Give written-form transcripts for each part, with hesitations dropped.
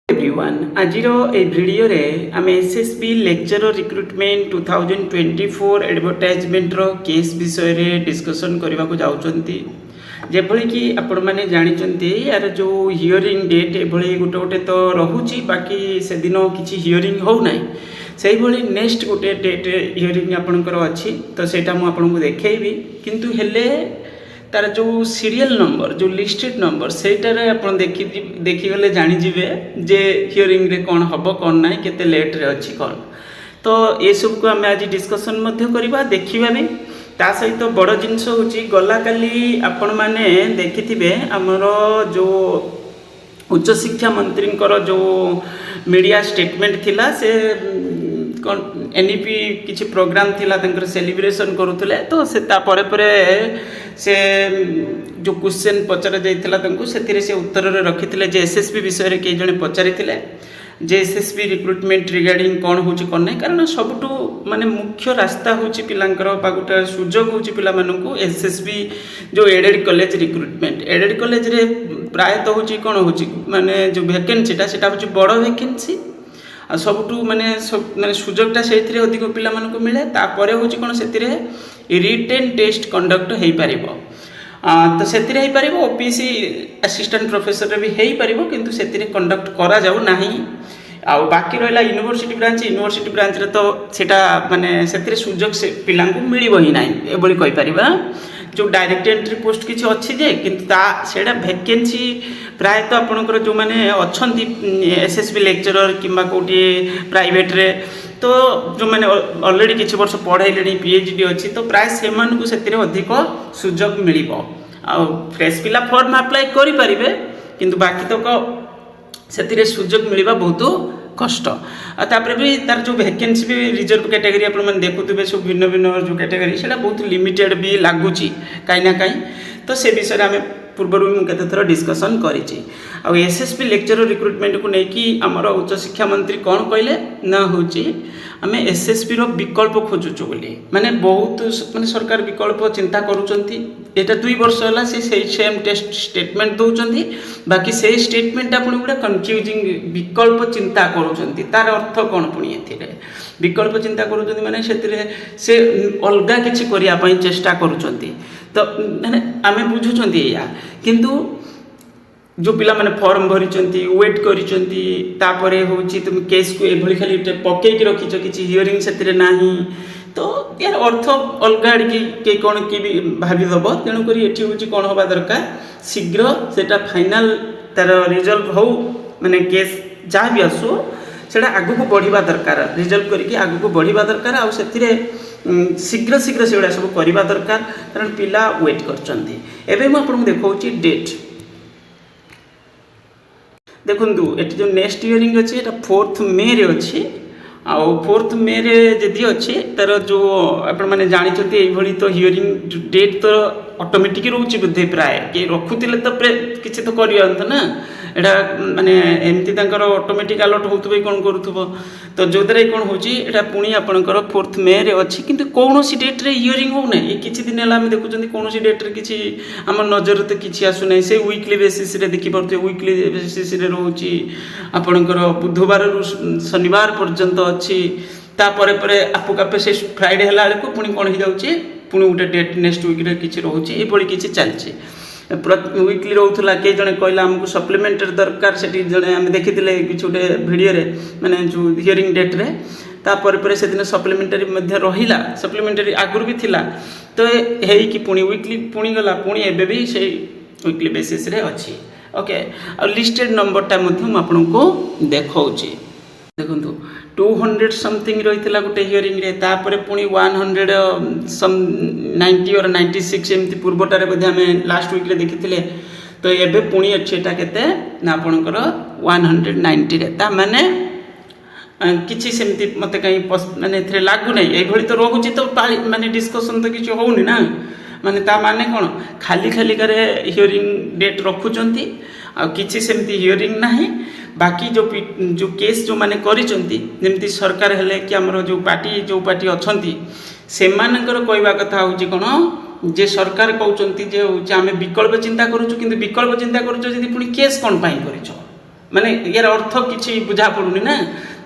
Everyone आज video रे आम एसएसबी लेक्चरर रिक्रुटमेंट 2024 एडवर्टाइजमेंट रो केस विषय रे डिस्कशन करने को जाउचंती जेभली कि आपण माने जानिचंती यार जो हियरिंग डेट एभली गोटे गोटे तो रहुची बाकी से दिन किछि हियरिंग हो नै सेही भली नेक्स्ट गोटे डेट हियरिंग आपनकर अछि तो सेटा मु आपनको देखैबी किंतु हेले तार जो सीरियल नंबर जो लिस्टेड नंबर सेटारे आपण देखि गले जानि जिवे जे हियरिंग रे कोन हबो कोन नै केते लेट रे अछि कोन तो ए सब को हमें आज डिस्कशन मध्य करबा देखिबा भी ता सहित बड़ जिंस होची गला काली आपण माने देखिथिबे हमरो जो उच्च शिक्षा मंत्री जो मीडिया स्टेटमेंट थिला से एनईपी किसी प्रोग्राम थिला तंकर सेलिब्रेशन करूथले तो से ता परे परे से जो क्वेश्चन पचरा जाइथिला तंकु सेतिरे से उत्तर रे रखिथिले जे एसएसबी विषय रे के जने पचारिथिले जे एसएसबी रिक्रुटमेंट रिगार्डिंग कोन होची कोन नै कारण सबटु माने मुख्य रास्ता होची पिलांकर बागुटा सुजोग होची पिला मानकु एसएसबी जो added college recruitment added college रे प्राय तो होची कोन होची माने जो वैकेंसीटा सेटा होची बड़ वैकेंसी आ सबटु माने माने सुजोगटा सेथिरे अधिक पिला मानकु मिले तापरे होची कोन सेथिरे रिटेन टेस्ट कंडक्ट हेई परिबो तो सेथिरे हेई परिबो ओपीसी असिस्टेंट प्रोफेसर रे भी हेई परिबो किंतु सेथिरे कंडक्ट करा जाऊ नाही आ बाकी रहला यूनिवर्सिटी ब्रांच रे तो सेटा माने सेथिरे सुजोग से पिलांकु मिलिबो ही नाही एबोली कहि परिबा जो डायरेक्ट एंट्री पोस्ट किसी अच्छी जे किंतु ता सेटा वैकेंसी प्राय तो आपनकर जो माने अछंती एसएसबी लेक्चरर किंबा कोटी प्राइवेट रे तो जो माने ऑलरेडी किछि वर्ष पढ़ाइलेनी पीएचडी अछि तो प्राय सेमान को सेतिरे अधिक सुजोग मिलिबो आ फ्रेश पिला फॉर्म अप्लाई करि परिबे किंतु बाकी तो को सेतिरे सुजोग मिलिबा बहुत कष्ट तापर भी तार जो वैकेंसी भी रिजर्व कैटेगरी आपण मन देखुतबे सब भिन्न भिन्न जो कैटेगरी सेटा बहुत लिमिटेड भी लागुची काई ना काई तो से विषय आम पूर्व केते थर डिस्कशन करिछि आ एसएसबी लेक्चरर रिक्रुटमेंट को नेकी हमर उच्च शिक्षा मंत्री कोन कहले ना होची आमे एसएसबी रो विकल्प खोजुछु बोली माने बहुत माने सरकार विकल्प चिंता करूचंती एटा 2 वर्ष होला से सेम टेस्ट स्टेटमेंट दउचंती बाकी से स्टेटमेंट आपण गुडा कंफ्यूजिंग विकल्प चिंता करूचंती तार अर्थ कोन पुनी एथिरे विकल्प चिंता करूचंती माने सेतिरे से अलगा किछि करिया पई चेष्टा करूचंती तो माने आमे बुझुचंती या किंतु जो पिला माने फॉर्म भरिचंती वेट करिचंती तापरे होची तुम केस को एभली खाली पके की रखिचो किछि हियरिंग सेतिरे नाही तो यार अर्थ अलगा के कोन की भी भाबी दबो तेनु करी एठी होची कोन होबा दरकार शीघ्र सेटा फाइनल तार रिजल्ट हो माने केस जा भी आसो सेटा आगु को बढ़िबा दरकार रिजल्ट करी के आगु को बढ़िबा दरकार आ सेतिरे शीघ्र शीघ्र सेडा सब करबा दरकार कारण पिला वेट करचंती एबे म आपन देखौची डेट देखु ये जो नेक्स्ट हियरिंग अच्छी 4 मे रे अच्छी आ 4 मे रे जदि अच्छी तार जो आपण माने जानिछथि एई भली तो हियरिंग डेट तो ऑटोमेटिक रहउची बुद्धि प्राय के रखुतिले तो किछि तो करियंत ना एटा माने एमती तांकर ऑटोमेटिक अलर्ट होतबे कोन करूथबो तो जोदरे कोन होची एटा पुणी आपनकर 4 मे रे अछि किंतु कोनोसी डेट रे हियरिंग हो नै ए किछि दिन हला हम देखुचंती कोनोसी डेट रे किछि हमर नजर ते किछि आसु नै से वीकली बेसिस रे देखि परते वीकली बेसिस रे रहउची आपनकर बुधवार रु शनिवार पर्यंत अछि ता परे परे आपु कापे से फ्राइडे हला को पुणी कोन hi जाउची पुणी उटे डेट नेक्स्ट वीक रे किछि रहउची ए बडी किछि चलची वीकली रोला के जने कहला हमको सप्लीमेंटरी दरकार से जने आम देखी किसी गोटे भिडियो रे माने जो हियरिंग डेट रे तापर पर से दिन सप्लीमेंटरी मध्य रहिला सप्लीमेंटरी आगुर भी थिला तो हे कि पुणी वीकली पुणी गला पुणी एबे भी से वीकली बेसिस रे अछि ओके आ लिस्टेड नंबरटा मध्य हम आपनको देखाउची देखंतु 200 समथिंग रहितला गोटे हियरिंग रे तापर पुणी 100 सम 90 और 96 एमती पूर्वटारे बधे हमें लास्ट वीक रे देखिथिले तो एबे पुणी अछि एटा केते ना आपनकर 190 रे ता माने किछि सेमती मते कहीं माने एथरे लागु नै एई भली तो रहउची तो माने डिस्कशन तो किछि होउनी ना माने ता माने कोन खाली खाली करे हियरिंग डेट रखुचंती आ किछि सेमती हियरिंग नाही बाकी जो केस जो माने करिचंती जेमती सरकार हेले कि हमरो जो पार्टी अछंती सेमानकर कहबा कथा होची कोन जे सरकार कहउचंती जे आमे विकल्प चिंता करूछु किंतु विकल्प चिंता करूछु जदी पुनी केस कोन पाई करिछो ମାନେ यार अर्थ किसी बुझा पड़ूनी ना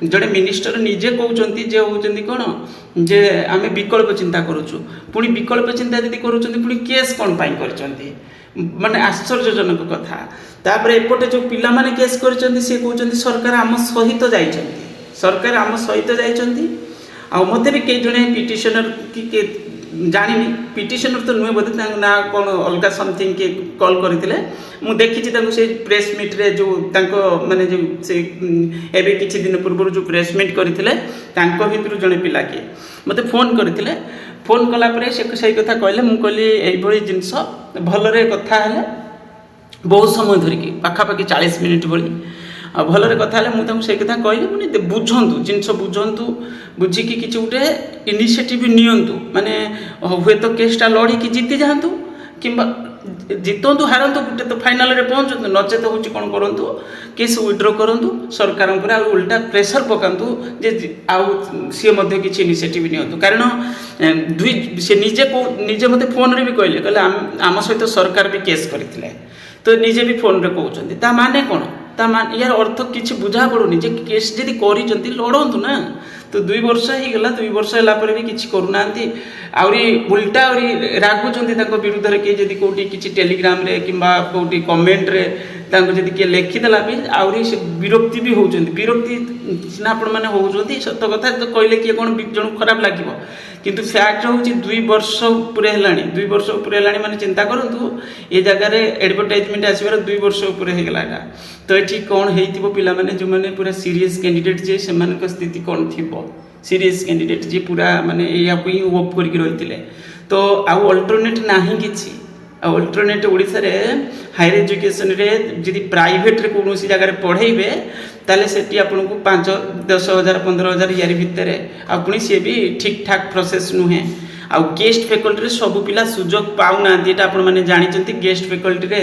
जड़े मिनिस्टर निजे कहते जे होती कौन जे आम विकल्प चिंता करुचु पुणी विकल्प चिंता जब करुँच केस कौन पाई कर माने आश्चर्यजनक कथा तापर एपटे जो पिला माने केस कर कहते सरकार आम सहित जाइए सरकार आम सहित जाइए मत भी कई जड़े पिटिशनर कि जानी पिटिशनर तो नुहे बोधे ना कौन अलग समथिंग किए कॉल करते मुझे देखी से प्रेस मीट रे जो माने जो से एवं किसी दिन पूर्व जो प्रेस मीट करते भितर जड़े पिला किए मत फोन करते फोन कलापर से सही कथा कहले मुझे कहली यही जिनस भलरे कथा है बहुत समय धरिकी पाखापाखि 40 मिनिट भली आ भलरे कथा है मुझे से कथा कहली मुझे बुझंतु जिनस बुझंतु बुझिकी किसी गोटे इनिशिएटिव नियंतु माने हुए तो केसटा लड़िकी जीति जातु कि जितु हारतु गोटे तो फाइनाल रे पहुँचतु नचेत हूँ कौन करूँ केस विड्र करूँ सरकार उल्टा प्रेसर पकातु जे आउ सी किसी इनिशिएटिव नियंतु कारण दुई से निजे मत फोन रे भी कहले आम सहित सरकार भी केस करते तो निजे भी फोन रे कहते ता माने कौन ता मान यार अर्थ किसी बुझा पड़ूनी जे केस जदि कर लड़तु ना तो 2 वर्ष हो गला 2 वर्ष है भी किसी करूना आउरी उल्टा आउरी रागुंट विरुद्ध में किए जब कौटी किसी टेलीग्राम रे किंबा कौटी कमेंट रे जब किए लिखिदेला भी आउरी से विरक्ति भी होती विरक्ति सीना आपण मैंने होती सत कथा तो कहले किए कौन जन खराब लगे किंतु फैक्ट हूँ 2 वर्ष उपरे है 2 वर्ष उपरे है माने चिंता करूँ ये जगार एडवर्टाइजमेंट आसबार 2 वर्ष उपरे हो गला तो ये कौन हो पिला माने जो माने पूरा सीरीयस कैंडिडेट जे से स्थिति कौन थी सीरीयस कैंडिडेट जी पूरा माने या होप करके रही तो आउ अल्टरनेट नहीं किसी अल्टरनेट ओडिशा रे हायर एजुकेशन रे जदि प्राइवेट रे कौन जगह पढ़ेबे ताले सेठी आपन को 5-10 हज़ार 15 हज़ार यारी भितर पुणी सी भी ठीक ठाक प्रोसेस नुहे आउ गेस्ट फैकल्टी रे सब पिला सुजोग पाउना जेटा आपण माने जानिचंती गेस्ट फैकल्टी रे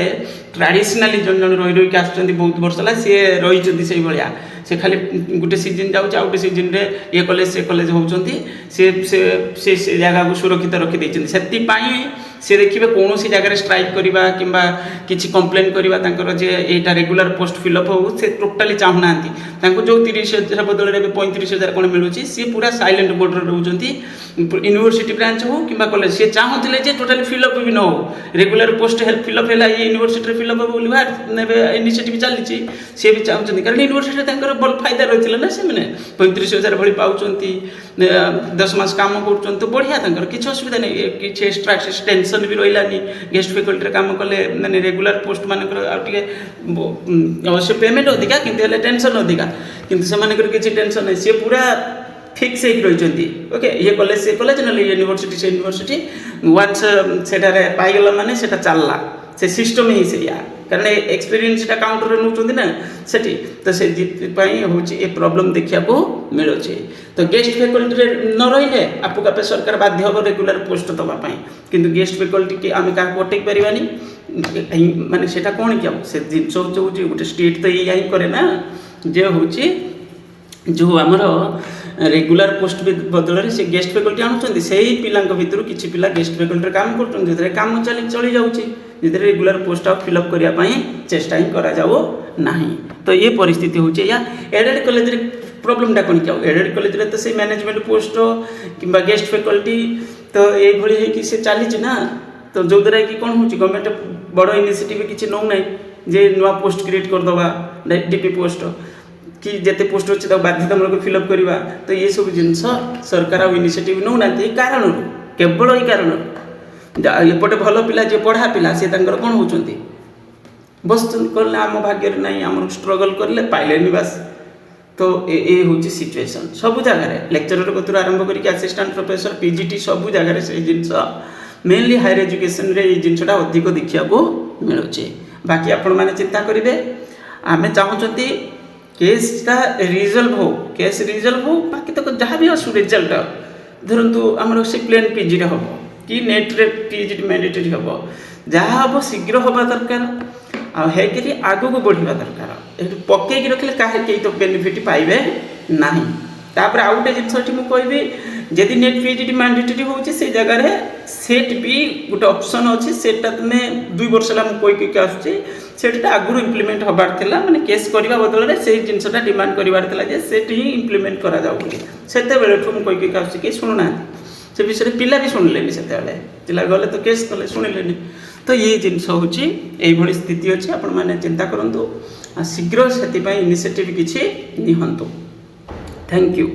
ट्रेडिशनली जन जन रही रही आसुचंती बहुत वर्ष ला से रही से भाया से खाली गोटे सीजन जाऊँ आउटे सीजन रे ये कॉलेज होउचंती से जगह को सुरक्षित रखी देइचंती सेति पाई से देखिए कौन सी जगह स्ट्राइक करवा किंबा किसी कंप्लेन करवा जे एटा रेगुलर पोस्ट फिलअप हो से टोटाली चाहूना जो 30,000 बदल में 35,000 कौन मिलूँ सी पूरा साइलेंट मोड रोचे यूनिवर्सिटी ब्रांच हो कि कॉलेज सी चाहूले टोटाली फिलअप भी न हो रेगुलर पोस्ट हेल्प फिलअप है ये यूनिवर्सिटी फिलअप हो इनिशिएटिव चली सी भी चाहते कारण यूनिवर्सिटी भल फायदा रही है ना से 35,000 भली पाँच 10 मास काम कर तो बढ़िया किसी असुविधा नहीं किसी एक्सट्रा टेंशन भी रही गेस्ट फैकल्टी काम कले मैंने रेगुलर पोस्ट मानक अवश्य पेमेंट अधिका किंतु टेंशन अधिका किंतु से किसी टेंशन नहीं सी पूरा फिक्स रही ओके ये कॉलेज ना यूनिवर्सिटी से यूनिवर्सिटी वन्स से पाईगला माने से चलला से सिस्टम ही से कारण एक्सपीरियंस काउंटर में नौकरी ना सेठी तो से हूँ ये प्रॉब्लम देखा मिलूँ तो गेस्ट फैकल्टी न रही आपको आप सरकार बाध्य हम रेगुलर पोस्ट दवापाई किंतु गेस्ट फैकल्टी की आम क्या अटक पारानी माने सेटा कौन क्या से जिन गोटे स्टेट तो या ही करे ना जे हूँ जो आमर रेगुलर पोस्ट बदल से गेस्ट फैकल्टी आणुचंती से ही पिला भितर किसी पिला गेस्ट फैकल्टी काम कर काम चली जाऊँगी जिधर रेगुलर पोस्ट आप फिलअप करने चेष्टा ही करा जाओ नहीं तो ये परिस्थिति होची या एडेड कॉलेज रे प्रॉब्लमटा कौन क्या एडेड कॉलेज रे तो से मैनेजमेंट पोस्ट किंबा गेस्ट फैकल्टी तो ये से चली ना तो जो द्वारा कि कौन हो गवर्नमेंट बड़ इनिशिएटिव किसी नौ ना जे नुआ पोस्ट क्रिएट करदे डीपी पोस्ट कि जिते पोस्ट अच्छे बाध्यतामूलक फिलअप करवा तो ये सब जिनस सरकार इनिशिएटिव नौ ना कारण केवल ये कारण एपटे भल पिला जे पढ़ा पिला से कौन होती बस कहले आम भाग्य नहीं आम स्ट्रगल करें पाइले बस तो ये हूँ सिचुएसन सब जगह लेक्चरर कतुर आरंभ करके असिस्टेंट प्रोफेसर पीजीटी सब जगह से जिनस मेनली हायर एजुकेशन रे जिनसा अधिक देखा मिलूँ बाकी आपण मैंने चिंता करेंगे आम चाहते केसटा रिजल्व हो केस रिजल्व हो बाकी तो जहाँ भी आसू रिजल्ट धरतु आमर से प्लेन पीजी हम कि नेट रे पीएचडी मैंडेटरी हम जहाँ हम शीघ्र हवा दरकार आगे आगू को बढ़ा दरकार पकईकी रखिले कहीं तो बेनिफिट पाइबे ना तापर आउ गोटे जिन मुझे जदि नेट पीएचडी मैंडेटरी होची से जगह रे सेट भी गोटे ऑप्शन अच्छी सेटा तुम 2 वर्ष ला कोई आसुची सेटा आगुरी इम्प्लीमेंट हबार थिला माने केस करबा बदल रे से जिनसटा डिमांड करबार थिला जे सेट ही इम्प्लीमेंट करा जाऊ बोली सेते बेले ठुम कोई आसुची के सुनुना से विषय पिला भी शुणिलेनि से पिला गले तो केस कले शुणिलेनि तो ये जिनस होची एई भली स्थिति अछि आपण माने चिंता करंतु शीघ्र सेति पई इनिशिएटिव किछि निहंतु थैंक यू।